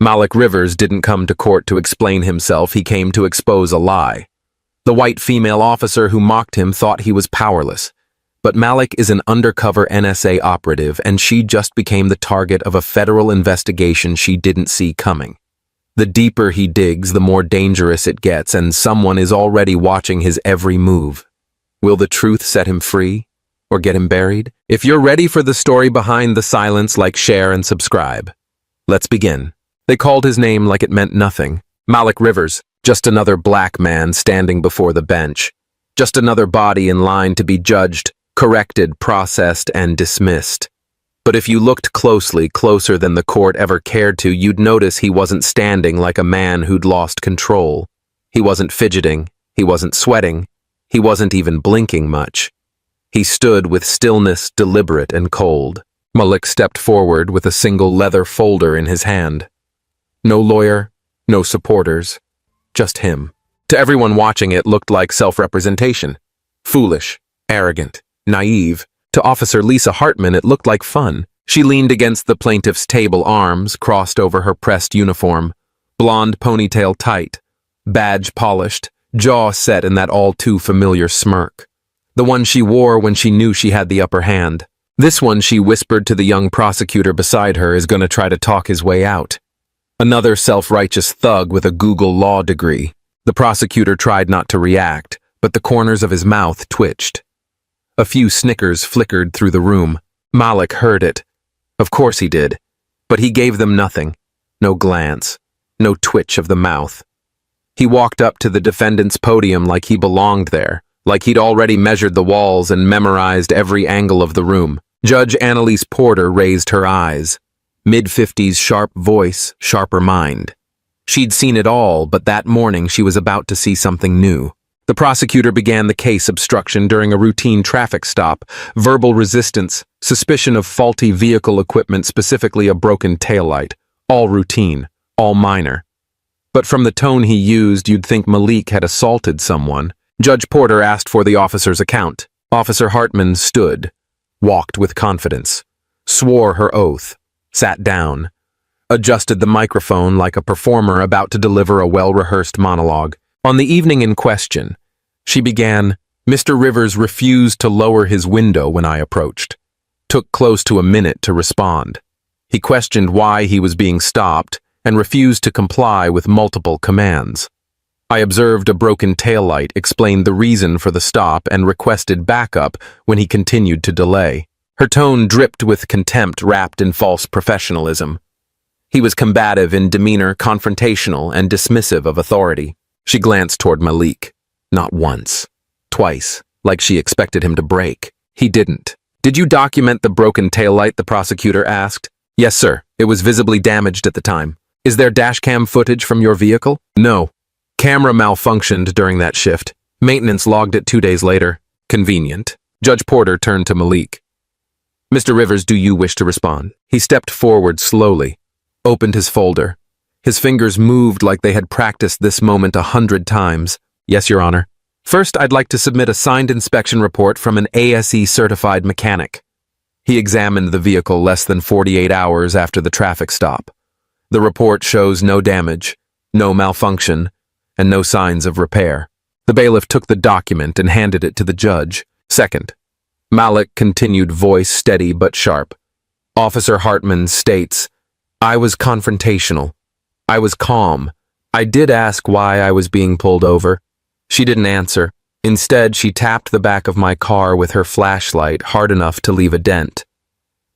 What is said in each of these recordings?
Malik Rivers didn't come to court to explain himself, he came to expose a lie. The white female officer who mocked him thought he was powerless. But Malik is an undercover NSA operative, and she just became the target of a federal investigation she didn't see coming. The deeper he digs, the more dangerous it gets, and someone is already watching his every move. Will the truth set him free? Or get him buried? If you're ready for the story behind the silence, like, share, and subscribe. Let's begin. They called his name like it meant nothing. Malik Rivers, just another black man standing before the bench. Just another body in line to be judged, corrected, processed, and dismissed. But if you looked closely, closer than the court ever cared to, you'd notice he wasn't standing like a man who'd lost control. He wasn't fidgeting, he wasn't sweating, he wasn't even blinking much. He stood with stillness, deliberate and cold. Malik stepped forward with a single leather folder in his hand. No lawyer, no supporters, just him. To everyone watching, it looked like self-representation. Foolish, arrogant, naive. To Officer Lisa Hartman, it looked like fun. She leaned against the plaintiff's table, arms crossed over her pressed uniform, blonde ponytail tight, badge polished, jaw set in that all-too-familiar smirk. The one she wore when she knew she had the upper hand. This one, she whispered to the young prosecutor beside her, is going to try to talk his way out. Another self-righteous thug with a Google law degree. The prosecutor tried not to react, but the corners of his mouth twitched. A few snickers flickered through the room. Malik heard it. Of course he did. But he gave them nothing. No glance. No twitch of the mouth. He walked up to the defendant's podium like he belonged there, like he'd already measured the walls and memorized every angle of the room. Judge Annalise Porter raised her eyes. Mid-50s sharp voice, sharper mind. She'd seen it all, but that morning she was about to see something new. The prosecutor began the case: obstruction during a routine traffic stop, verbal resistance, suspicion of faulty vehicle equipment, specifically a broken taillight. All routine, all minor. But from the tone he used, you'd think Malik had assaulted someone. Judge Porter asked for the officer's account. Officer Hartman stood, walked with confidence, swore her oath, sat down, adjusted the microphone like a performer about to deliver a well-rehearsed monologue. On the evening in question, she began, "Mr. Rivers refused to lower his window when I approached. Took close to a minute to respond. He questioned why he was being stopped and refused to comply with multiple commands. I observed a broken taillight, explained the reason for the stop, and requested backup when he continued to delay." Her tone dripped with contempt wrapped in false professionalism. He was combative in demeanor, confrontational, and dismissive of authority. She glanced toward Malik. Not once. Twice, like she expected him to break. He didn't. "Did you document the broken taillight?" the prosecutor asked. "Yes, sir. It was visibly damaged at the time." "Is there dashcam footage from your vehicle?" "No. Camera malfunctioned during that shift. Maintenance logged it 2 days later." "Convenient." Judge Porter turned to Malik. "Mr. Rivers, do you wish to respond?" He stepped forward slowly, opened his folder. His fingers moved like they had practiced this moment 100 times. "Yes, Your Honor. First, I'd like to submit a signed inspection report from an ASE-certified mechanic." He examined the vehicle less than 48 hours after the traffic stop. The report shows no damage, no malfunction, and no signs of repair. The bailiff took the document and handed it to the judge. "Second," Malik continued, voice steady but sharp. "Officer Hartman states, I was confrontational. I was calm. I did ask why I was being pulled over. She didn't answer. Instead, she tapped the back of my car with her flashlight hard enough to leave a dent.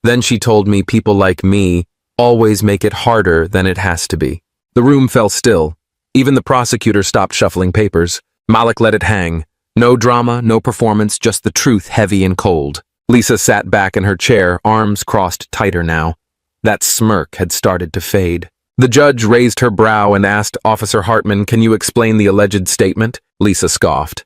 Then she told me people like me always make it harder than it has to be." The room fell still. Even the prosecutor stopped shuffling papers. Malik let it hang. No drama, no performance, just the truth, heavy and cold. Lisa sat back in her chair, arms crossed tighter now. That smirk had started to fade. The judge raised her brow and asked, "Officer Hartman, can you explain the alleged statement?" Lisa scoffed.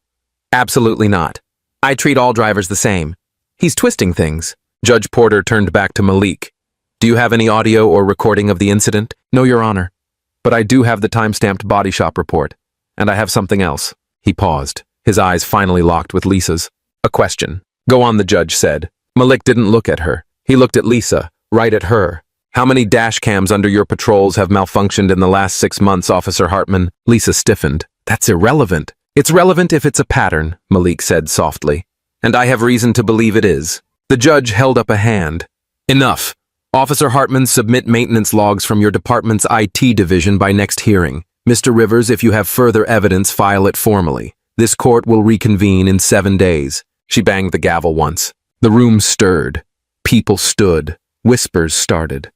"Absolutely not. I treat all drivers the same. He's twisting things." Judge Porter turned back to Malik. "Do you have any audio or recording of the incident?" "No, Your Honor. But I do have the time-stamped body shop report. And I have something else." He paused. His eyes finally locked with Lisa's. "A question." "Go on," the judge said. Malik didn't look at her. He looked at Lisa, right at her. How many dash cams under your patrols have malfunctioned in the last 6 months, Officer Hartman? Lisa stiffened. That's irrelevant. It's relevant if it's a pattern, Malik said softly. And I have reason to believe it is. The judge held up a hand. Enough. Officer Hartman, submit maintenance logs from your department's IT division by next hearing. Mr. Rivers, if you have further evidence, file it formally. This court will reconvene in 7 days. She banged the gavel once. The room stirred. People stood. Whispers started.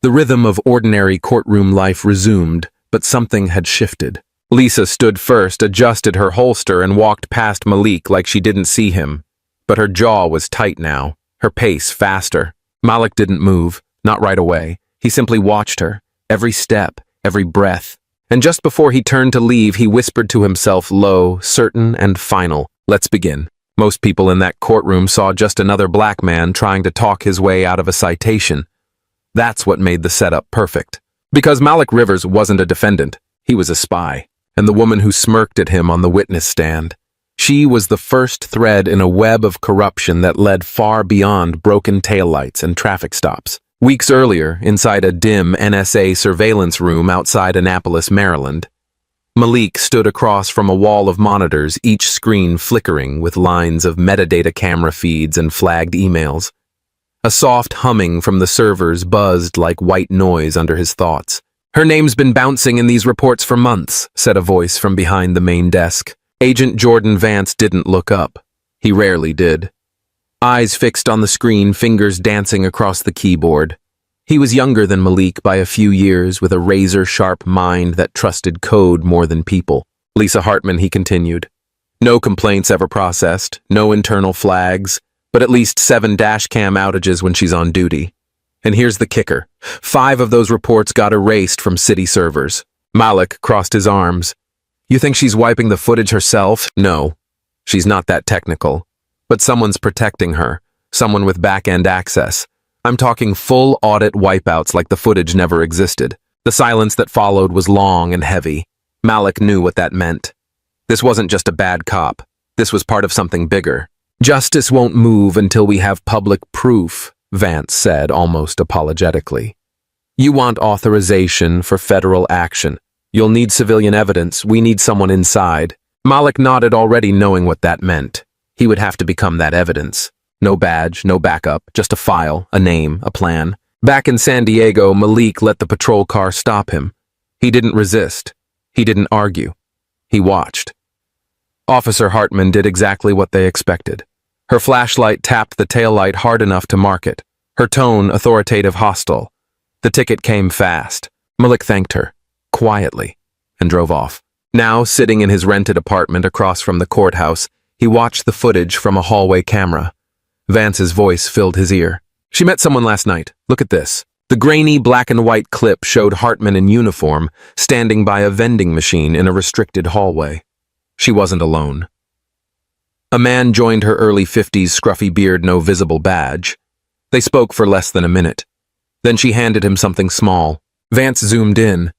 The rhythm of ordinary courtroom life resumed, but something had shifted. Lisa stood first, adjusted her holster, and walked past Malik like she didn't see him. But her jaw was tight now, her pace faster. Malik didn't move, not right away. He simply watched her, every step, every breath. And just before he turned to leave, he whispered to himself, low, certain, and final, "Let's begin." Most people in that courtroom saw just another black man trying to talk his way out of a citation. That's what made the setup perfect. Because Malik Rivers wasn't a defendant, he was a spy. And the woman who smirked at him on the witness stand, she was the first thread in a web of corruption that led far beyond broken taillights and traffic stops. Weeks earlier, inside a dim NSA surveillance room outside Annapolis, Maryland, Malik stood across from a wall of monitors, each screen flickering with lines of metadata camera feeds and flagged emails. A soft humming from the servers buzzed like white noise under his thoughts. "Her name's been bouncing in these reports for months," said a voice from behind the main desk. Agent Jordan Vance didn't look up. He rarely did. Eyes fixed on the screen, fingers dancing across the keyboard. He was younger than Malik by a few years, with a razor-sharp mind that trusted code more than people. "Lisa Hartman," he continued. "No complaints ever processed, no internal flags, but at least 7 dash cam outages when she's on duty. And here's the kicker. 5 of those reports got erased from city servers." Malik crossed his arms. "You think she's wiping the footage herself?" "No. She's not that technical. But someone's protecting her. Someone with back-end access. I'm talking full audit wipeouts like the footage never existed." The silence that followed was long and heavy. Malik knew what that meant. This wasn't just a bad cop. This was part of something bigger. "Justice won't move until we have public proof," Vance said almost apologetically. "You want authorization for federal action. You'll need civilian evidence. We need someone inside." Malik nodded, already knowing what that meant. He would have to become that evidence. No badge, no backup, just a file, a name, a plan. Back in San Diego, Malik let the patrol car stop him. He didn't resist. He didn't argue. He watched. Officer Hartman did exactly what they expected. Her flashlight tapped the taillight hard enough to mark it. Her tone authoritative, hostile. The ticket came fast. Malik thanked her, quietly, and drove off. Now, sitting in his rented apartment across from the courthouse, he watched the footage from a hallway camera. Vance's voice filled his ear. "She met someone last night. Look at this." The grainy black and white clip showed Hartman in uniform, standing by a vending machine in a restricted hallway. She wasn't alone. A man joined her, early 50s, scruffy beard, no visible badge. They spoke for less than a minute. Then she handed him something small. Vance zoomed in.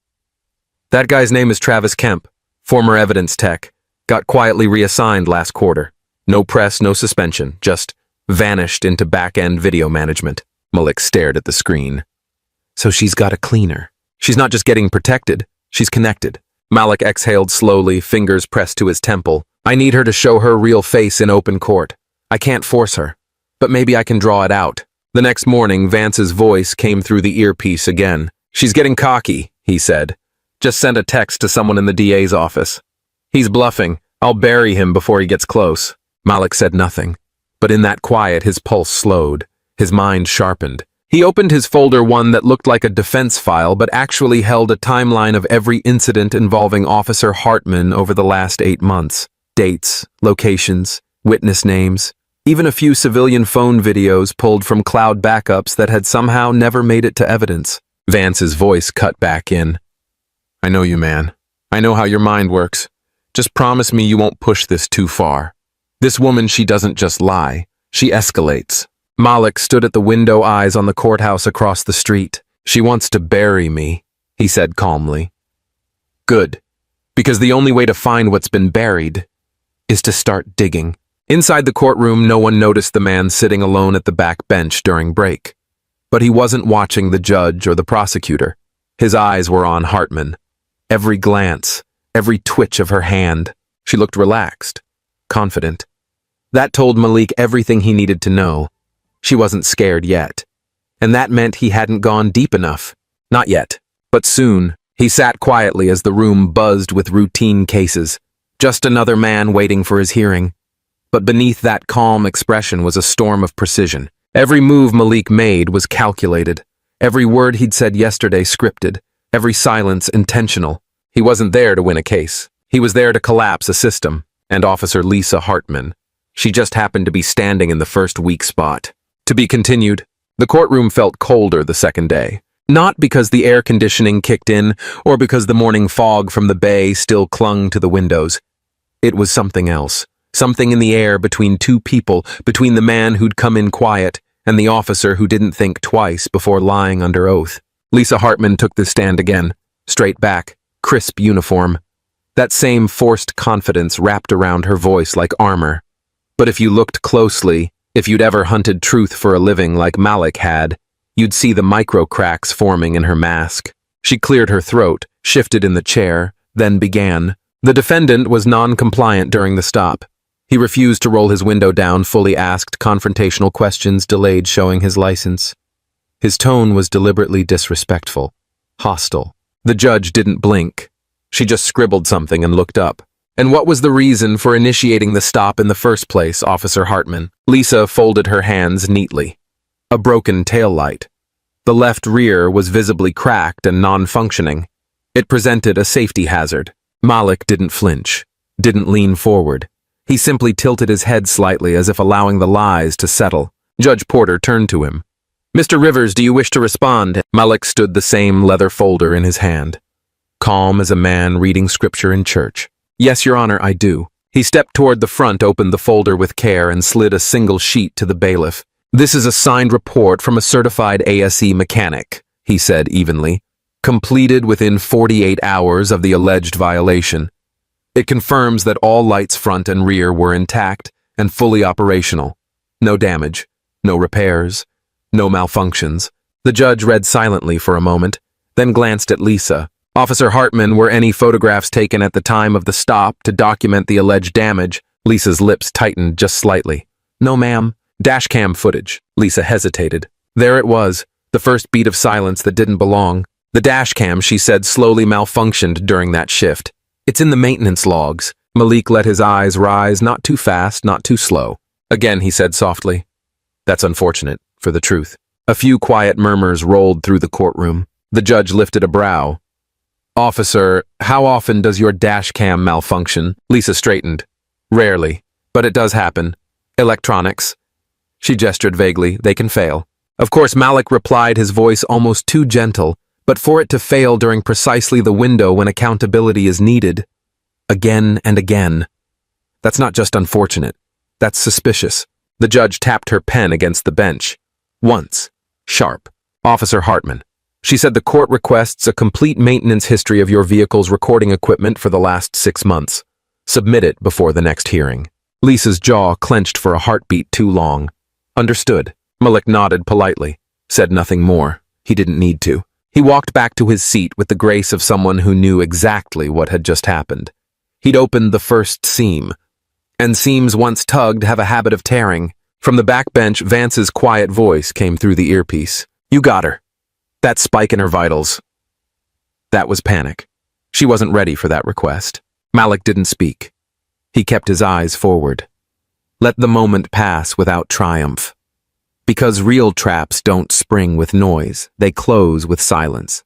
"That guy's name is Travis Kemp, former evidence tech. Got quietly reassigned last quarter. No press, no suspension, just vanished into back-end video management." Malik stared at the screen. "So she's got a cleaner. She's not just getting protected, she's connected." Malik exhaled slowly, fingers pressed to his temple. "I need her to show her real face in open court. I can't force her, but maybe I can draw it out." The next morning, Vance's voice came through the earpiece again. "She's getting cocky," he said. "Just sent a text to someone in the DA's office. He's bluffing. I'll bury him before he gets close." Malik said nothing, but in that quiet his pulse slowed, his mind sharpened. He opened his folder, one that looked like a defense file but actually held a timeline of every incident involving Officer Hartman over the last 8 months. Dates, locations, witness names, even a few civilian phone videos pulled from cloud backups that had somehow never made it to evidence. Vance's voice cut back in. "I know you, man. I know how your mind works. Just promise me you won't push this too far. This woman, she doesn't just lie. She escalates." Malik stood at the window, eyes on the courthouse across the street. "She wants to bury me," he said calmly. "Good. Because the only way to find what's been buried is to start digging." Inside the courtroom, no one noticed the man sitting alone at the back bench during break. But he wasn't watching the judge or the prosecutor. His eyes were on Hartman. Every glance, every twitch of her hand, she looked relaxed, confident. That told Malik everything he needed to know. She wasn't scared yet. And that meant he hadn't gone deep enough. Not yet. But soon, he sat quietly as the room buzzed with routine cases. Just another man waiting for his hearing. But beneath that calm expression was a storm of precision. Every move Malik made was calculated. Every word he'd said yesterday scripted. Every silence intentional. He wasn't there to win a case. He was there to collapse a system. And Officer Lisa Hartman. She just happened to be standing in the first weak spot. To be continued. The courtroom felt colder the second day. Not because the air conditioning kicked in, or because the morning fog from the bay still clung to the windows. It was something else. Something in the air between two people, between the man who'd come in quiet and the officer who didn't think twice before lying under oath. Lisa Hartman took the stand again. Straight back, crisp uniform. That same forced confidence wrapped around her voice like armor. But if you looked closely, if you'd ever hunted truth for a living like Malik had, you'd see the micro cracks forming in her mask. She cleared her throat, shifted in the chair, then began. The defendant was non-compliant during the stop. He refused to roll his window down, fully asked confrontational questions, delayed showing his license. His tone was deliberately disrespectful, hostile. The judge didn't blink. She just scribbled something and looked up. And what was the reason for initiating the stop in the first place, Officer Hartman? Lisa folded her hands neatly. A broken taillight. The left rear was visibly cracked and non-functioning. It presented a safety hazard. Malik didn't flinch, didn't lean forward. He simply tilted his head slightly as if allowing the lies to settle. Judge Porter turned to him. "Mr. Rivers, do you wish to respond?" Malik stood the same leather folder in his hand. Calm as a man reading scripture in church. "Yes, Your Honor, I do." He stepped toward the front, opened the folder with care, and slid a single sheet to the bailiff. "This is a signed report from a certified ASE mechanic," he said evenly. "Completed within 48 hours of the alleged violation. It confirms that all lights front and rear were intact and fully operational. No damage, no repairs, no malfunctions." The judge read silently for a moment, then glanced at Lisa. "Officer Hartman, were any photographs taken at the time of the stop to document the alleged damage?" Lisa's lips tightened just slightly. "No, ma'am." "Dashcam footage." Lisa hesitated. There it was, the first beat of silence that didn't belong. The dashcam, she said, slowly malfunctioned during that shift. "It's in the maintenance logs." Malik let his eyes rise, not too fast, not too slow. Again, he said softly, "That's unfortunate, for the truth." A few quiet murmurs rolled through the courtroom. The judge lifted a brow. "Officer, how often does your dashcam malfunction?" Lisa straightened. "Rarely, but it does happen. Electronics." She gestured vaguely. "They can fail." Of course, Malik replied, his voice almost too gentle, but for it to fail during precisely the window when accountability is needed. Again and again. That's not just unfortunate. That's suspicious. The judge tapped her pen against the bench. Once. Sharp. "Officer Hartman." She said, "The court requests a complete maintenance history of your vehicle's recording equipment for the last 6 months. Submit it before the next hearing." Lisa's jaw clenched for a heartbeat too long. "Understood." Malik nodded politely, said nothing more. He didn't need to. He walked back to his seat with the grace of someone who knew exactly what had just happened. He'd opened the first seam. And seams once tugged have a habit of tearing. From the back bench, Vance's quiet voice came through the earpiece. "You got her. That spike in her vitals." That was panic. She wasn't ready for that request. Malik didn't speak. He kept his eyes forward. Let the moment pass without triumph. Because real traps don't spring with noise, they close with silence.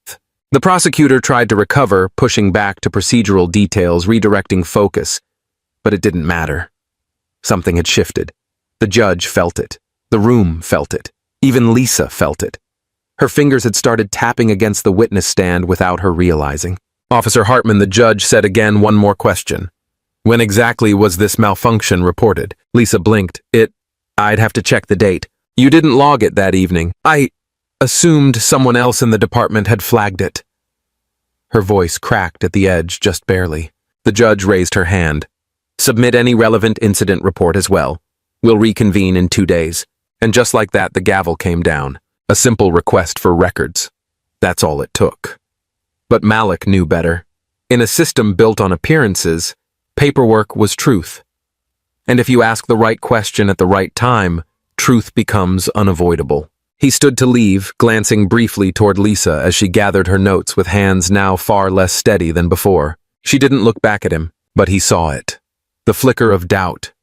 The prosecutor tried to recover, pushing back to procedural details, redirecting focus. But it didn't matter. Something had shifted. The judge felt it. The room felt it. Even Lisa felt it. Her fingers had started tapping against the witness stand without her realizing. "Officer Hartman," the judge said again, "one more question. When exactly was this malfunction reported?" Lisa blinked. I'd have to check the date." "You didn't log it that evening." "I assumed someone else in the department had flagged it." Her voice cracked at the edge just barely. The judge raised her hand. "Submit any relevant incident report as well. We'll reconvene in 2 days." And just like that, the gavel came down. A simple request for records. That's all it took. But Malik knew better. In a system built on appearances, paperwork was truth. And if you ask the right question at the right time, truth becomes unavoidable. He stood to leave, glancing briefly toward Lisa as she gathered her notes with hands now far less steady than before. She didn't look back at him, but he saw it. The flicker of doubt,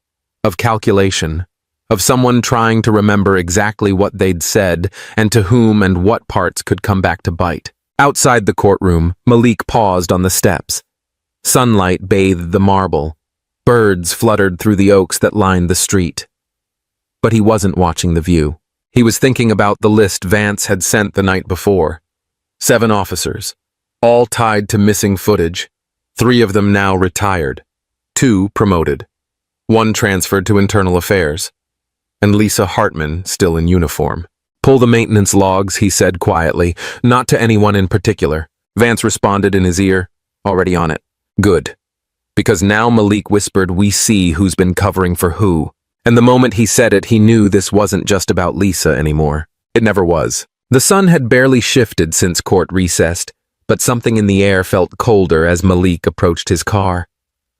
of calculation, of someone trying to remember exactly what they'd said and to whom and what parts could come back to bite. Outside the courtroom, Malik paused on the steps. Sunlight bathed the marble. Birds fluttered through the oaks that lined the street. But he wasn't watching the view. He was thinking about the list Vance had sent the night before. 7 officers, all tied to missing footage. 3 of them now retired. 2 promoted. 1 transferred to internal affairs. And Lisa Hartman still in uniform. Pull the maintenance logs, he said quietly, not to anyone in particular. Vance responded in his ear, already on it. Good. Because now Malik whispered, we see who's been covering for who. And the moment he said it, he knew this wasn't just about Lisa anymore. It never was. The sun had barely shifted since court recessed, but something in the air felt colder as Malik approached his car.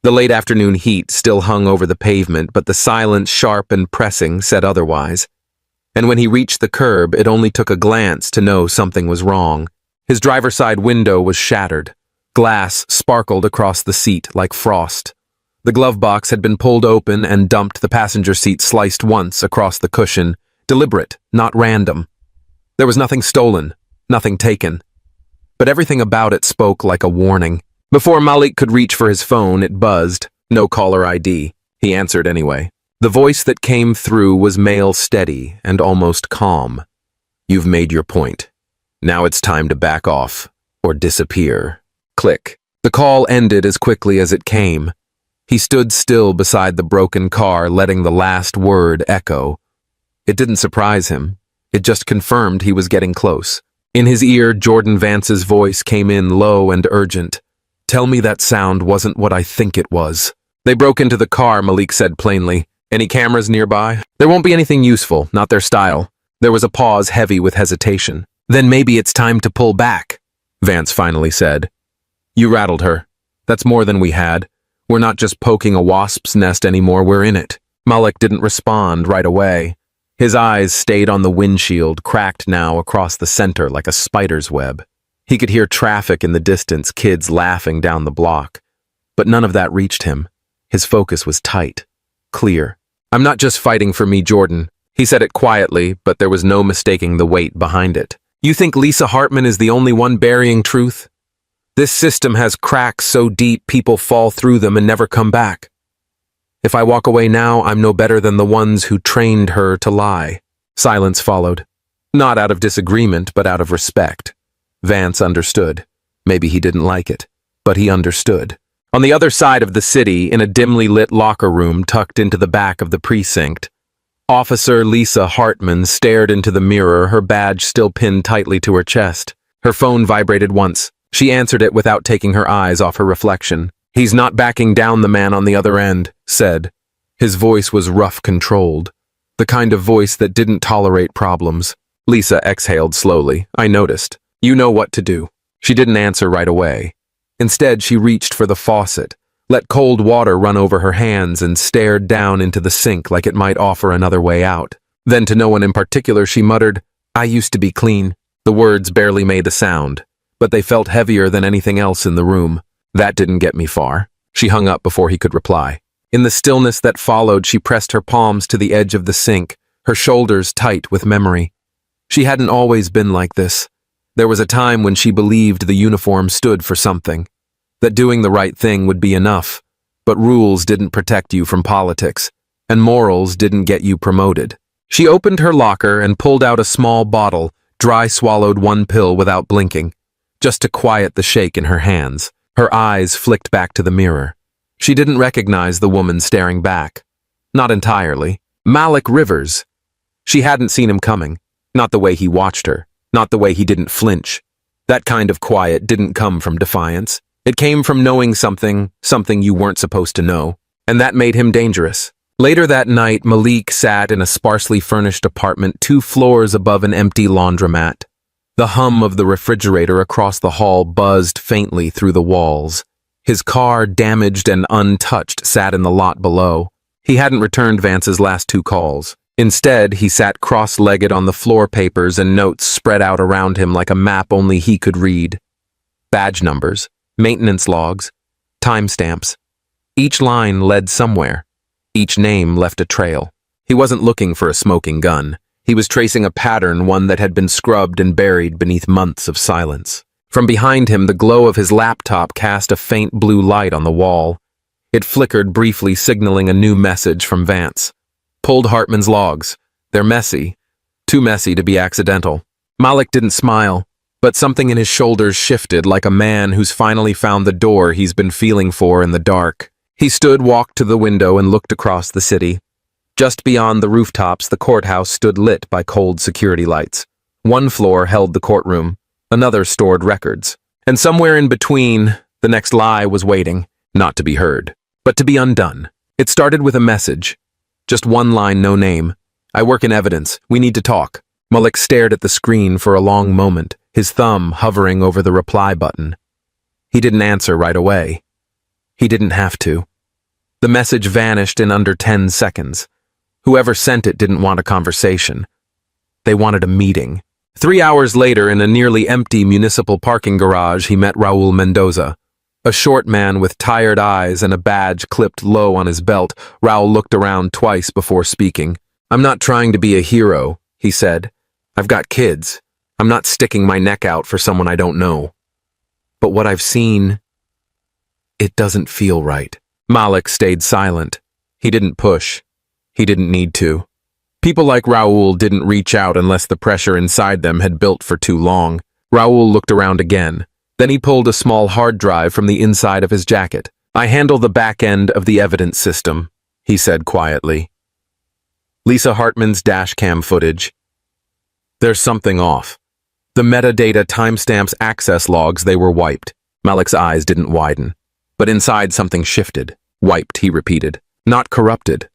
The late afternoon heat still hung over the pavement, but the silence, sharp and pressing, said otherwise. And when he reached the curb, it only took a glance to know something was wrong. His driver's side window was shattered. Glass sparkled across the seat like frost. The glove box had been pulled open and dumped, the passenger seat sliced once across the cushion. Deliberate, not random. There was nothing stolen, nothing taken. But everything about it spoke like a warning. Before Malik could reach for his phone, it buzzed. No caller ID. He answered anyway. The voice that came through was male, steady and almost calm. You've made your point. Now it's time to back off or disappear. Click. The call ended as quickly as it came. He stood still beside the broken car, letting the last word echo. It didn't surprise him. It just confirmed he was getting close. In his ear, Jordan Vance's voice came in low and urgent. Tell me that sound wasn't what I think it was. They broke into the car, Malik said plainly. Any cameras nearby? There won't be anything useful, not their style. There was a pause heavy with hesitation. Then maybe it's time to pull back, Vance finally said. You rattled her. That's more than we had. We're not just poking a wasp's nest anymore, we're in it. Malik didn't respond right away. His eyes stayed on the windshield, cracked now across the center like a spider's web. He could hear traffic in the distance, kids laughing down the block. But none of that reached him. His focus was tight, clear. I'm not just fighting for me, Jordan. He said it quietly, but there was no mistaking the weight behind it. You think Lisa Hartman is the only one burying truth? This system has cracks so deep people fall through them and never come back. If I walk away now, I'm no better than the ones who trained her to lie. Silence followed. Not out of disagreement, but out of respect. Vance understood. Maybe he didn't like it, but he understood. On the other side of the city, in a dimly lit locker room tucked into the back of the precinct, Officer Lisa Hartman stared into the mirror, her badge still pinned tightly to her chest. Her phone vibrated once. She answered it without taking her eyes off her reflection. He's not backing down, the man on the other end said. His voice was rough, controlled. The kind of voice that didn't tolerate problems. Lisa exhaled slowly. I noticed. You know what to do. She didn't answer right away. Instead, she reached for the faucet, let cold water run over her hands, and stared down into the sink like it might offer another way out. Then, to no one in particular, she muttered, I used to be clean. The words barely made a sound, but they felt heavier than anything else in the room. That didn't get me far. She hung up before he could reply. In the stillness that followed, she pressed her palms to the edge of the sink, her shoulders tight with memory. She hadn't always been like this. There was a time when she believed the uniform stood for something, that doing the right thing would be enough, but rules didn't protect you from politics, and morals didn't get you promoted. She opened her locker and pulled out a small bottle, dry swallowed one pill without blinking, just to quiet the shake in her hands. Her eyes flicked back to the mirror. She didn't recognize the woman staring back. Not entirely. Malik Rivers. She hadn't seen him coming. Not the way he watched her. Not the way he didn't flinch. That kind of quiet didn't come from defiance. It came from knowing something you weren't supposed to know. And that made him dangerous. Later that night, Malik sat in a sparsely furnished apartment 2 floors above an empty laundromat. The hum of the refrigerator across the hall buzzed faintly through the walls. His car, damaged and untouched, sat in the lot below. He hadn't returned Vance's last 2 calls. Instead, he sat cross-legged on the floor, papers and notes spread out around him like a map only he could read. Badge numbers, maintenance logs, timestamps. Each line led somewhere. Each name left a trail. He wasn't looking for a smoking gun. He was tracing a pattern, one that had been scrubbed and buried beneath months of silence. From behind him, the glow of his laptop cast a faint blue light on the wall. It flickered briefly, signaling a new message from Vance. Pulled Hartman's logs. They're messy. Too messy to be accidental. Malik didn't smile, but something in his shoulders shifted like a man who's finally found the door he's been feeling for in the dark. He walked to the window and looked across the city. Just beyond the rooftops, the courthouse stood lit by cold security lights. 1 floor held the courtroom, another stored records. And somewhere in between, the next lie was waiting, not to be heard, but to be undone. It started with a message. Just 1 line, no name. I work in evidence. We need to talk. Malik stared at the screen for a long moment, his thumb hovering over the reply button. He didn't answer right away. He didn't have to. The message vanished in under 10 seconds. Whoever sent it didn't want a conversation. They wanted a meeting. 3 hours later, in a nearly empty municipal parking garage, he met Raul Mendoza. A short man with tired eyes and a badge clipped low on his belt. Raul looked around twice before speaking. I'm not trying to be a hero, he said. I've got kids. I'm not sticking my neck out for someone I don't know. But what I've seen, it doesn't feel right. Malik stayed silent. He didn't push. He didn't need to. People like Raul didn't reach out unless the pressure inside them had built for too long. Raul looked around again. Then he pulled a small hard drive from the inside of his jacket. I handle the back end of the evidence system, he said quietly. Lisa Hartman's dashcam footage. There's something off. The metadata timestamps access logs, they were wiped. Malik's eyes didn't widen. But inside something shifted. Wiped, he repeated. Not corrupted.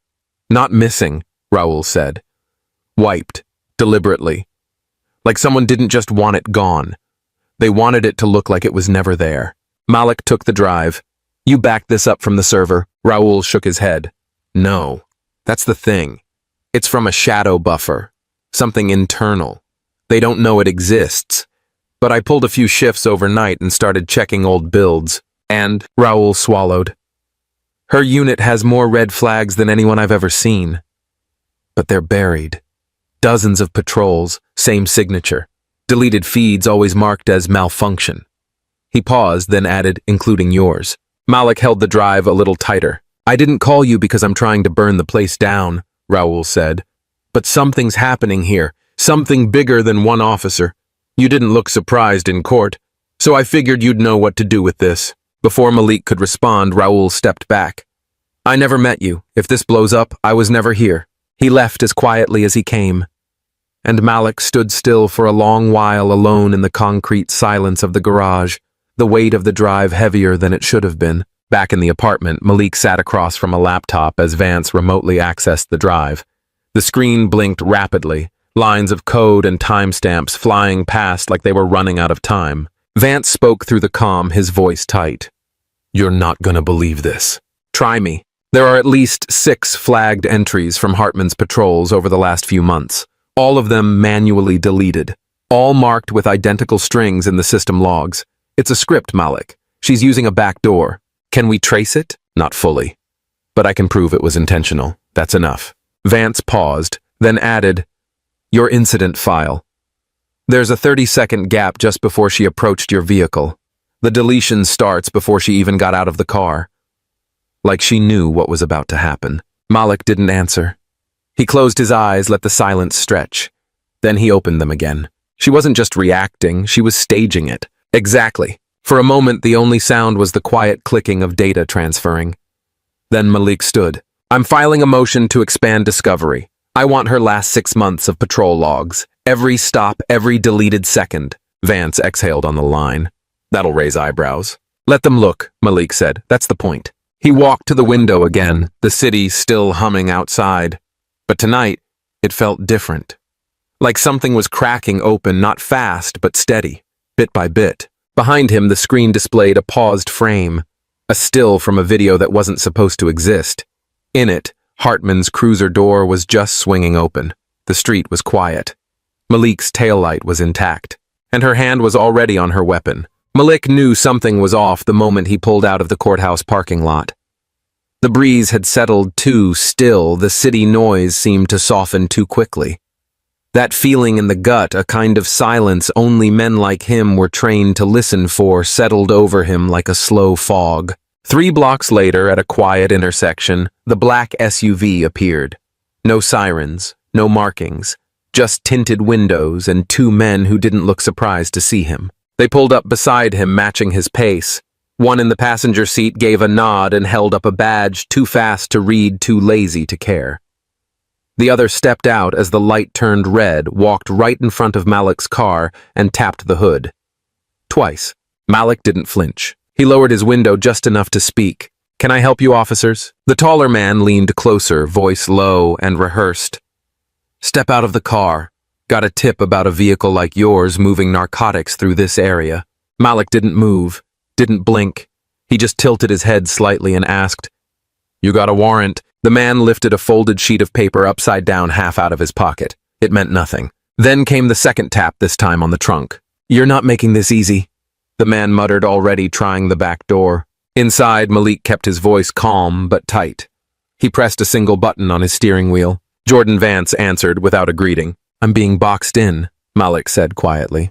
Not missing, Raul said. Wiped. Deliberately. Like someone didn't just want it gone. They wanted it to look like it was never there. Malik took the drive. You backed this up from the server. Raul shook his head. No. That's the thing. It's from a shadow buffer. Something internal. They don't know it exists. But I pulled a few shifts overnight and started checking old builds. And, Raul swallowed. Her unit has more red flags than anyone I've ever seen. But they're buried. Dozens of patrols, same signature. Deleted feeds always marked as malfunction. He paused, then added, including yours. Malik held the drive a little tighter. I didn't call you because I'm trying to burn the place down, Raul said. But something's happening here. Something bigger than one officer. You didn't look surprised in court, so I figured you'd know what to do with this. Before Malik could respond, Raul stepped back. I never met you. If this blows up, I was never here. He left as quietly as he came. And Malik stood still for a long while alone in the concrete silence of the garage, the weight of the drive heavier than it should have been. Back in the apartment, Malik sat across from a laptop as Vance remotely accessed the drive. The screen blinked rapidly, lines of code and timestamps flying past like they were running out of time. Vance spoke through the comm, his voice tight. You're not gonna believe this. Try me. There are at least 6 flagged entries from Hartman's patrols over the last few months. All of them manually deleted. All marked with identical strings in the system logs. It's a script, Malik. She's using a back door. Can we trace it? Not fully. But I can prove it was intentional. That's enough. Vance paused, then added, Your incident file. There's a 30-second gap just before she approached your vehicle. The deletion starts before she even got out of the car. Like she knew what was about to happen. Malik didn't answer. He closed his eyes, let the silence stretch. Then he opened them again. She wasn't just reacting, she was staging it. Exactly. For a moment, the only sound was the quiet clicking of data transferring. Then Malik stood. I'm filing a motion to expand discovery. I want her last 6 months of patrol logs. Every stop, every deleted second. Vance exhaled on the line. That'll raise eyebrows. Let them look, Malik said. That's the point. He walked to the window again, the city still humming outside. But tonight, it felt different. Like something was cracking open, not fast, but steady, bit by bit. Behind him, the screen displayed a paused frame, a still from a video that wasn't supposed to exist. In it, Hartman's cruiser door was just swinging open. The street was quiet. Malik's taillight was intact, and her hand was already on her weapon. Malik knew something was off the moment he pulled out of the courthouse parking lot. The breeze had settled too still, the city noise seemed to soften too quickly. That feeling in the gut, a kind of silence only men like him were trained to listen for, settled over him like a slow fog. 3 blocks later, at a quiet intersection, the black SUV appeared. No sirens, no markings, just tinted windows and 2 men who didn't look surprised to see him. They pulled up beside him, matching his pace. One in the passenger seat gave a nod and held up a badge, too fast to read, too lazy to care. The other stepped out as the light turned red, walked right in front of Malik's car, and tapped the hood. Twice. Malik didn't flinch. He lowered his window just enough to speak. "Can I help you, officers?" The taller man leaned closer, voice low and rehearsed. "Step out of the car. Got a tip about a vehicle like yours moving narcotics through this area." Malik didn't move, didn't blink. He just tilted his head slightly and asked, "You got a warrant?" The man lifted a folded sheet of paper upside down, half out of his pocket. It meant nothing. Then came the second tap, this time on the trunk. "You're not making this easy," the man muttered, already trying the back door. Inside, Malik kept his voice calm but tight. He pressed a single button on his steering wheel. Jordan Vance answered without a greeting. "I'm being boxed in," Malik said quietly.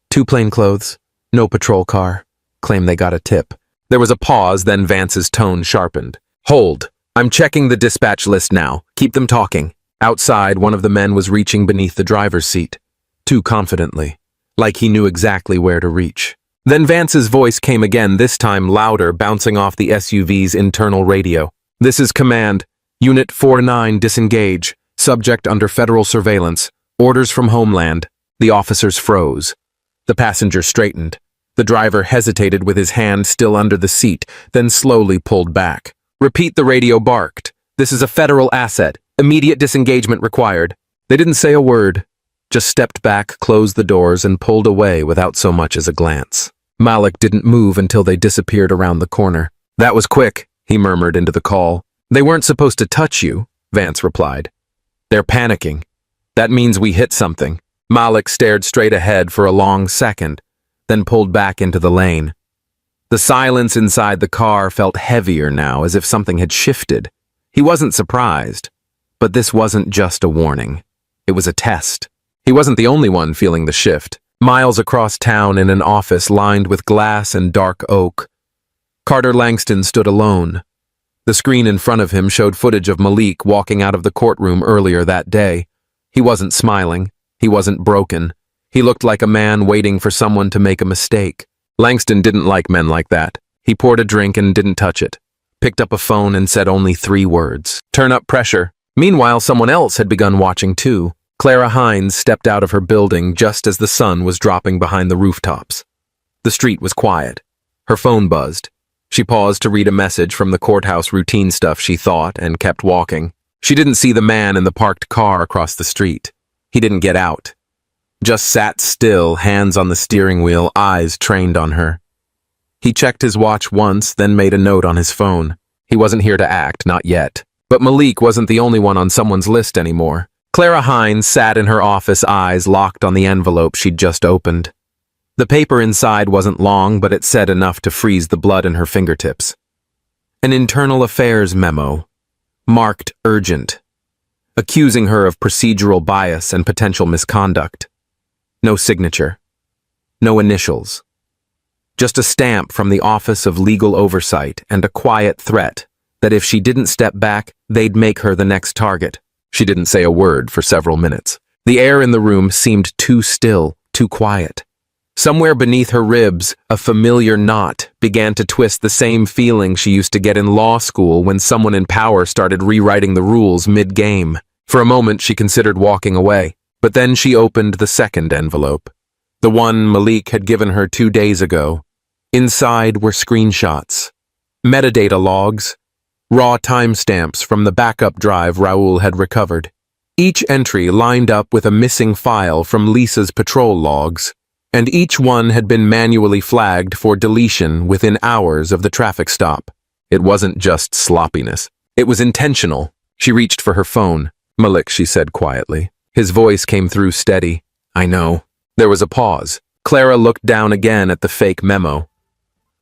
2 plainclothes, no patrol car. Claim they got a tip. There was a pause, then Vance's tone sharpened. "Hold. I'm checking the dispatch list now. Keep them talking." Outside, one of the men was reaching beneath the driver's seat, too confidently, like he knew exactly where to reach. Then Vance's voice came again, this time louder, bouncing off the SUV's internal radio. "This is command. Unit 49 disengage. Subject under federal surveillance. Orders from Homeland." The officers froze. The passenger straightened. The driver hesitated with his hand still under the seat, then slowly pulled back. "Repeat," the radio barked. "This is a federal asset. Immediate disengagement required." They didn't say a word, just stepped back, closed the doors, and pulled away without so much as a glance. Malik didn't move until they disappeared around the corner. "That was quick," he murmured into the call. "They weren't supposed to touch you," Vance replied. "They're panicking. That means we hit something." Malik stared straight ahead for a long second, then pulled back into the lane. The silence inside the car felt heavier now, as if something had shifted. He wasn't surprised, but this wasn't just a warning. It was a test. He wasn't the only one feeling the shift. Miles across town, in an office lined with glass and dark oak, Carter Langston stood alone. The screen in front of him showed footage of Malik walking out of the courtroom earlier that day. He wasn't smiling. He wasn't broken. He looked like a man waiting for someone to make a mistake. Langston didn't like men like that. He poured a drink and didn't touch it. Picked up a phone and said only 3 words. "Turn up pressure." Meanwhile, someone else had begun watching too. Clara Hines stepped out of her building just as the sun was dropping behind the rooftops. The street was quiet. Her phone buzzed. She paused to read a message from the courthouse routine stuff, she thought, and kept walking. She didn't see the man in the parked car across the street. He didn't get out. Just sat still, hands on the steering wheel, eyes trained on her. He checked his watch once, then made a note on his phone. He wasn't here to act, not yet. But Malik wasn't the only one on someone's list anymore. Clara Hines sat in her office, eyes locked on the envelope she'd just opened. The paper inside wasn't long, but it said enough to freeze the blood in her fingertips. An internal affairs memo, marked urgent, accusing her of procedural bias and potential misconduct. No signature. No initials. Just a stamp from the Office of Legal Oversight and a quiet threat that if she didn't step back, they'd make her the next target. She didn't say a word for several minutes. The air in the room seemed too still, too quiet. Somewhere beneath her ribs, a familiar knot began to twist, the same feeling she used to get in law school when someone in power started rewriting the rules mid-game. For a moment, she considered walking away. But then she opened the second envelope, the one Malik had given her 2 days ago. Inside were screenshots, Metadata logs, raw timestamps from the backup drive Raoul had recovered. Each entry lined up with a missing file from Lisa's patrol logs, and each one had been manually flagged for deletion within hours of the traffic stop. It wasn't just sloppiness. It was intentional. She reached for her phone. "Malik," she said quietly. His voice came through steady. "I know." There was a pause. Clara looked down again at the fake memo.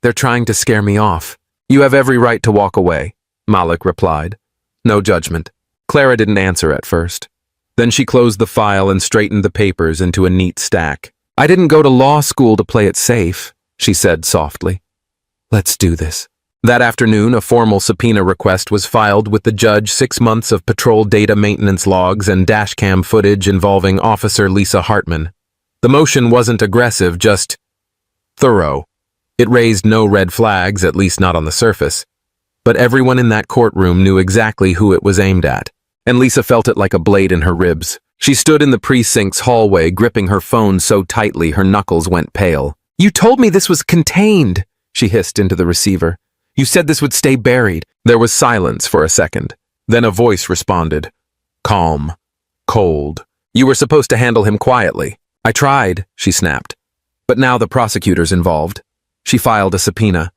"They're trying to scare me off. You have every right to walk away," Malik replied. No judgment. Clara didn't answer at first. Then she closed the file and straightened the papers into a neat stack. "I didn't go to law school to play it safe," she said softly. "Let's do this." That afternoon, a formal subpoena request was filed with the judge. 6 months of patrol data maintenance logs and dashcam footage involving Officer Lisa Hartman. The motion wasn't aggressive, just thorough. It raised no red flags, at least not on the surface. But everyone in that courtroom knew exactly who it was aimed at, and Lisa felt it like a blade in her ribs. She stood in the precinct's hallway, gripping her phone so tightly her knuckles went pale. "You told me this was contained," she hissed into the receiver. "You said this would stay buried." There was silence for a second. Then a voice responded. Calm. Cold. "You were supposed to handle him quietly." "I tried," she snapped. "But now the prosecutor's involved." She filed a subpoena.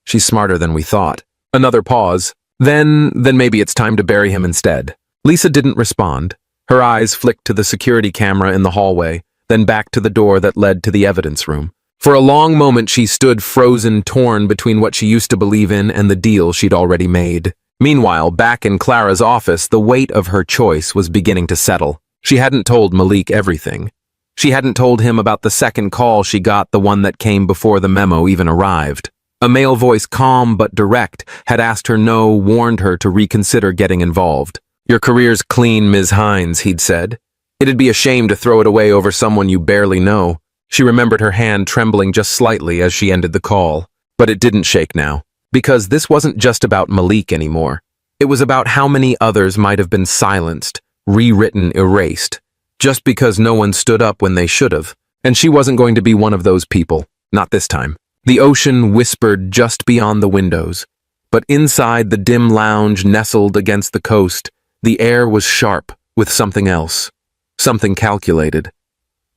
"She's smarter than we thought." Another pause. Then maybe it's time to bury him instead." Lisa didn't respond. Her eyes flicked to the security camera in the hallway, then back to the door that led to the evidence room. For a long moment she stood frozen, torn between what she used to believe in and the deal she'd already made. Meanwhile, back in Clara's office, the weight of her choice was beginning to settle. She hadn't told Malik everything. She hadn't told him about the second call she got, the one that came before the memo even arrived. A male voice, calm but direct, had asked her no, warned her to reconsider getting involved. "Your career's clean, Ms. Hines," he'd said. "It'd be a shame to throw it away over someone you barely know." She remembered her hand trembling just slightly as she ended the call. But it didn't shake now. Because this wasn't just about Malik anymore. It was about how many others might have been silenced, rewritten, erased, just because no one stood up when they should have. And she wasn't going to be one of those people. Not this time. The ocean whispered just beyond the windows. But inside the dim lounge nestled against the coast, the air was sharp with something else. Something calculated.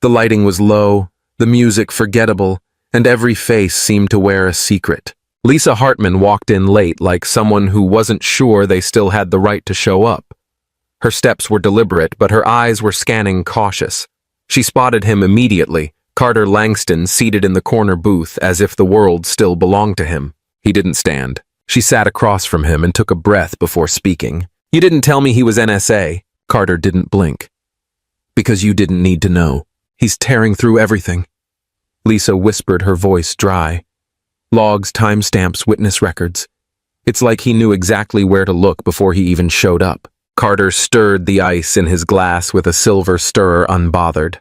The lighting was low, the music forgettable, and every face seemed to wear a secret. Lisa Hartman walked in late like someone who wasn't sure they still had the right to show up. Her steps were deliberate, but her eyes were scanning, cautious. She spotted him immediately, Carter Langston seated in the corner booth as if the world still belonged to him. He didn't stand. She sat across from him and took a breath before speaking. "You didn't tell me he was NSA." Carter didn't blink. "Because you didn't need to know. He's tearing through everything." Lisa whispered, her voice dry. "Logs, timestamps, witness records. It's like he knew exactly where to look before he even showed up." Carter stirred the ice in his glass with a silver stirrer, unbothered.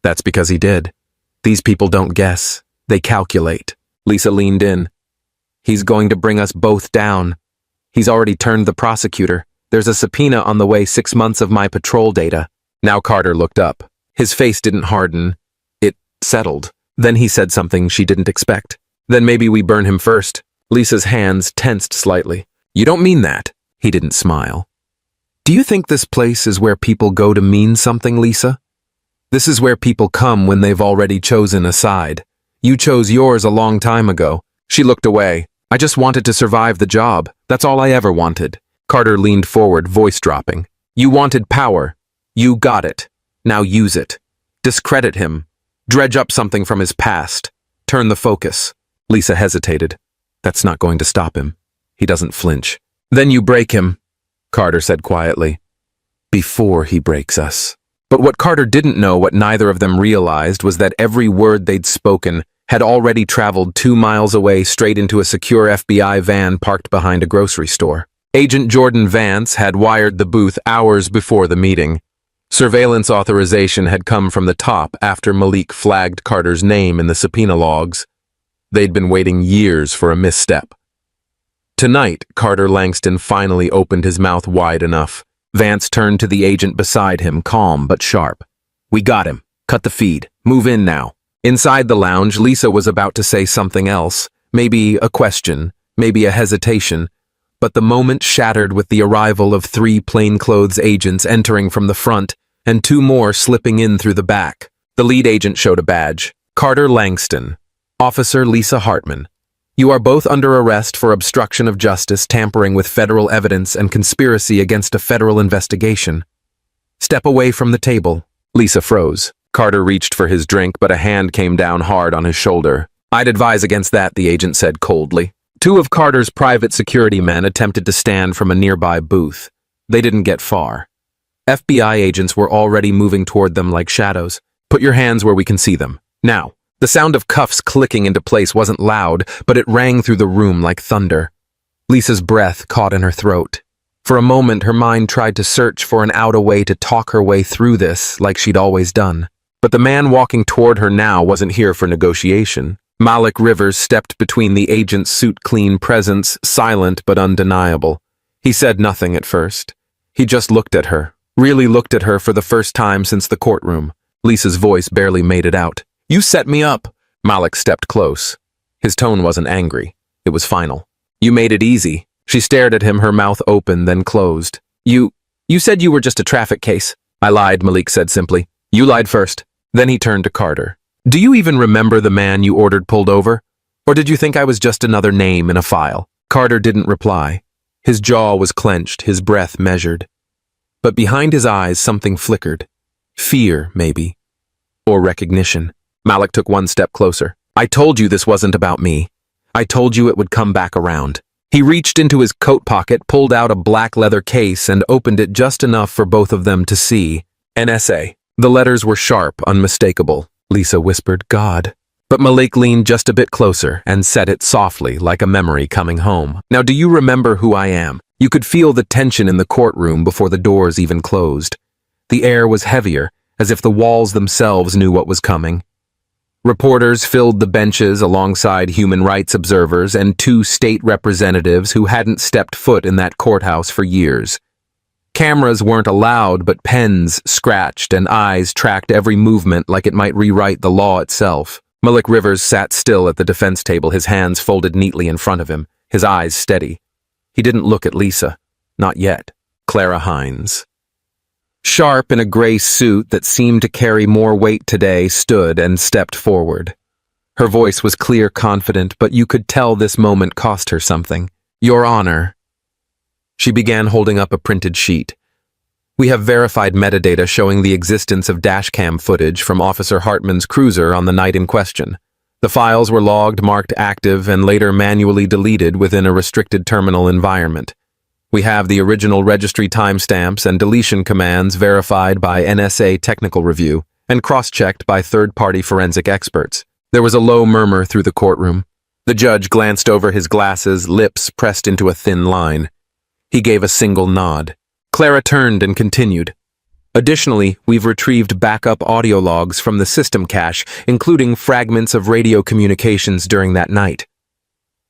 "That's because he did. These people don't guess. They calculate." Lisa leaned in. "He's going to bring us both down. He's already turned the prosecutor. There's a subpoena on the way, 6 months of my patrol data." Now Carter looked up. His face didn't harden. It settled. Then he said something she didn't expect. "Then maybe we burn him first." Lisa's hands tensed slightly. "You don't mean that." He didn't smile. "Do you think this place is where people go to mean something, Lisa? This is where people come when they've already chosen a side. You chose yours a long time ago." She looked away. "I just wanted to survive the job. That's all I ever wanted." Carter leaned forward, voice dropping. "You wanted power. You got it. Now use it. Discredit him. Dredge up something from his past. Turn the focus." Lisa hesitated. "That's not going to stop him. He doesn't flinch." "Then you break him," Carter said quietly. "Before he breaks us." But what Carter didn't know, what neither of them realized, was that every word they'd spoken had already traveled 2 miles away, straight into a secure FBI van parked behind a grocery store. Agent Jordan Vance had wired the booth hours before the meeting. Surveillance authorization had come from the top after Malik flagged Carter's name in the subpoena logs. They'd been waiting years for a misstep. Tonight, Carter Langston finally opened his mouth wide enough. Vance turned to the agent beside him, calm but sharp. "We got him. Cut the feed. Move in now." Inside the lounge, Lisa was about to say something else, maybe a question, maybe a hesitation, but the moment shattered with the arrival of 3 plainclothes agents entering from the front and 2 more slipping in through the back. The lead agent showed a badge. Carter Langston, Officer Lisa Hartman. You are both under arrest for obstruction of justice, tampering with federal evidence, and conspiracy against a federal investigation. Step away from the table. Lisa froze. Carter reached for his drink, but a hand came down hard on his shoulder. I'd advise against that, the agent said coldly. 2 of Carter's private security men attempted to stand from a nearby booth. They didn't get far. FBI agents were already moving toward them like shadows. Put your hands where we can see them. Now. The sound of cuffs clicking into place wasn't loud, but it rang through the room like thunder. Lisa's breath caught in her throat. For a moment, her mind tried to search for an way to talk her way through this, like she'd always done. But the man walking toward her now wasn't here for negotiation. Malik Rivers stepped between the agent's suit-clean presence, silent but undeniable. He said nothing at first. He just looked at her, really looked at her for the first time since the courtroom. Lisa's voice barely made it out. You set me up. Malik stepped close. His tone wasn't angry. It was final. You made it easy. She stared at him, her mouth open, then closed. You said you were just a traffic case. I lied, Malik said simply. You lied first. Then he turned to Carter. Do you even remember the man you ordered pulled over? Or did you think I was just another name in a file? Carter didn't reply. His jaw was clenched, his breath measured. But behind his eyes something flickered. Fear, maybe. Or recognition. Malik took 1 step closer. I told you this wasn't about me. I told you it would come back around. He reached into his coat pocket, pulled out a black leather case, and opened it just enough for both of them to see. NSA. The letters were sharp, unmistakable. Lisa whispered, God. But Malik leaned just a bit closer and said it softly, like a memory coming home. Now, do you remember who I am? You could feel the tension in the courtroom before the doors even closed. The air was heavier, as if the walls themselves knew what was coming. Reporters filled the benches alongside human rights observers and 2 state representatives who hadn't stepped foot in that courthouse for years. Cameras weren't allowed, but pens scratched and eyes tracked every movement like it might rewrite the law itself. Malik Rivers sat still at the defense table, his hands folded neatly in front of him, his eyes steady. He didn't look at Lisa. Not yet. Clara Hines. Sharp in a gray suit that seemed to carry more weight today, stood and stepped forward. Her voice was clear, confident, but you could tell this moment cost her something. Your Honor. She began holding up a printed sheet. We have verified metadata showing the existence of dashcam footage from Officer Hartman's cruiser on the night in question. The files were logged, marked active, and later manually deleted within a restricted terminal environment. We have the original registry timestamps and deletion commands verified by NSA technical review and cross-checked by third-party forensic experts. There was a low murmur through the courtroom. The judge glanced over his glasses, lips pressed into a thin line. He gave a single nod. Clara turned and continued. Additionally, we've retrieved backup audio logs from the system cache, including fragments of radio communications during that night.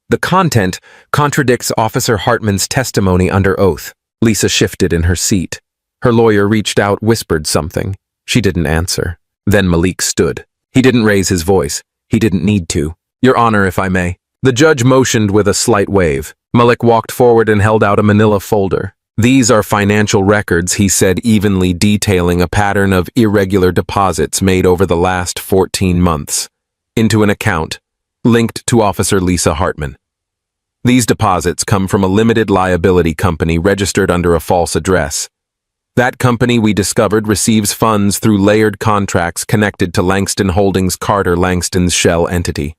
The content contradicts Officer Hartman's testimony under oath. Lisa shifted in her seat. Her lawyer reached out, whispered something. She didn't answer. Then Malik stood. He didn't raise his voice. He didn't need to. Your Honor, if I may. The judge motioned with a slight wave. Malik walked forward and held out a manila folder. These are financial records, he said, evenly detailing a pattern of irregular deposits made over the last 14 months into an account linked to Officer Lisa Hartman. These deposits come from a limited liability company registered under a false address. That company, we discovered, receives funds through layered contracts connected to Langston Holdings Carter Langston's shell entity.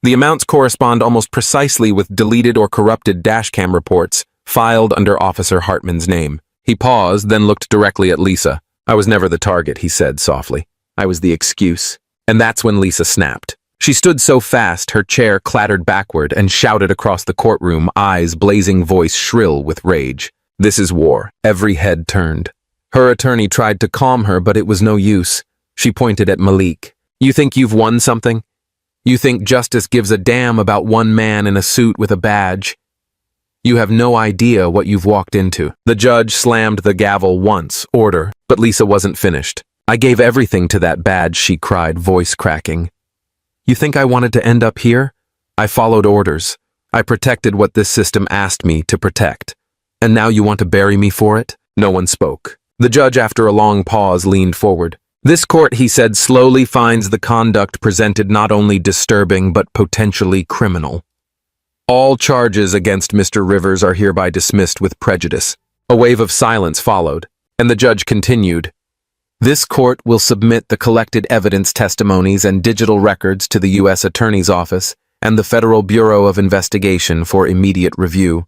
The amounts correspond almost precisely with deleted or corrupted dashcam reports filed under Officer Hartman's name. He paused, then looked directly at Lisa. I was never the target, he said softly. I was the excuse. And that's when Lisa snapped. She stood so fast, her chair clattered backward and shouted across the courtroom, eyes blazing, voice shrill with rage. This is war. Every head turned. Her attorney tried to calm her, but it was no use. She pointed at Malik. You think you've won something? You think justice gives a damn about one man in a suit with a badge? You have no idea what you've walked into. The judge slammed the gavel once, order, but Lisa wasn't finished. I gave everything to that badge, she cried, voice cracking. You think I wanted to end up here? I followed orders. I protected what this system asked me to protect. And now you want to bury me for it? No one spoke. The judge, after a long pause, leaned forward. This court, he said, slowly finds the conduct presented not only disturbing but potentially criminal. All charges against Mr. Rivers are hereby dismissed with prejudice. A wave of silence followed, and the judge continued. This court will submit the collected evidence, testimonies, and digital records to the U.S. Attorney's Office and the Federal Bureau of Investigation for immediate review.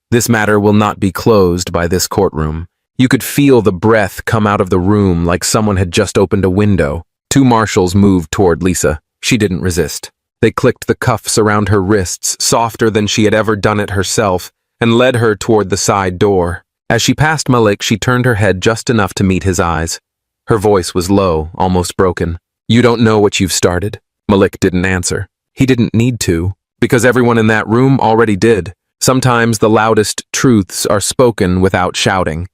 This matter will not be closed by this courtroom. You could feel the breath come out of the room like someone had just opened a window. Two marshals moved toward Lisa. She didn't resist. They clicked the cuffs around her wrists, softer than she had ever done it herself, and led her toward the side door. As she passed Malik, she turned her head just enough to meet his eyes. Her voice was low, almost broken. You don't know what you've started? Malik didn't answer. He didn't need to, because everyone in that room already did. Sometimes the loudest truths are spoken without shouting.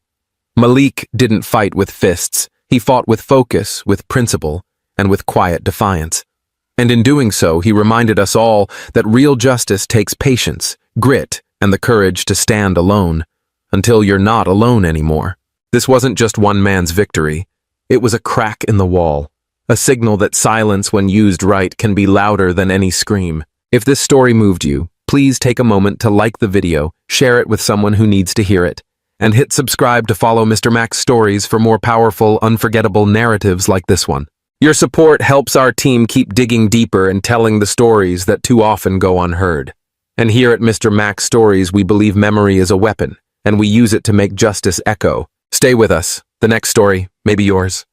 Malik didn't fight with fists. He fought with focus, with principle, and with quiet defiance. And in doing so, he reminded us all that real justice takes patience, grit, and the courage to stand alone, until you're not alone anymore. This wasn't just one man's victory. It was a crack in the wall, a signal that silence, when used right, can be louder than any scream. If this story moved you, please take a moment to like the video, share it with someone who needs to hear it, and hit subscribe to follow Mr. Mac's stories for more powerful, unforgettable narratives like this one. Your support helps our team keep digging deeper and telling the stories that too often go unheard. And here at Mr. Mac's Stories, we believe memory is a weapon, and we use it to make justice echo. Stay with us. The next story may be yours.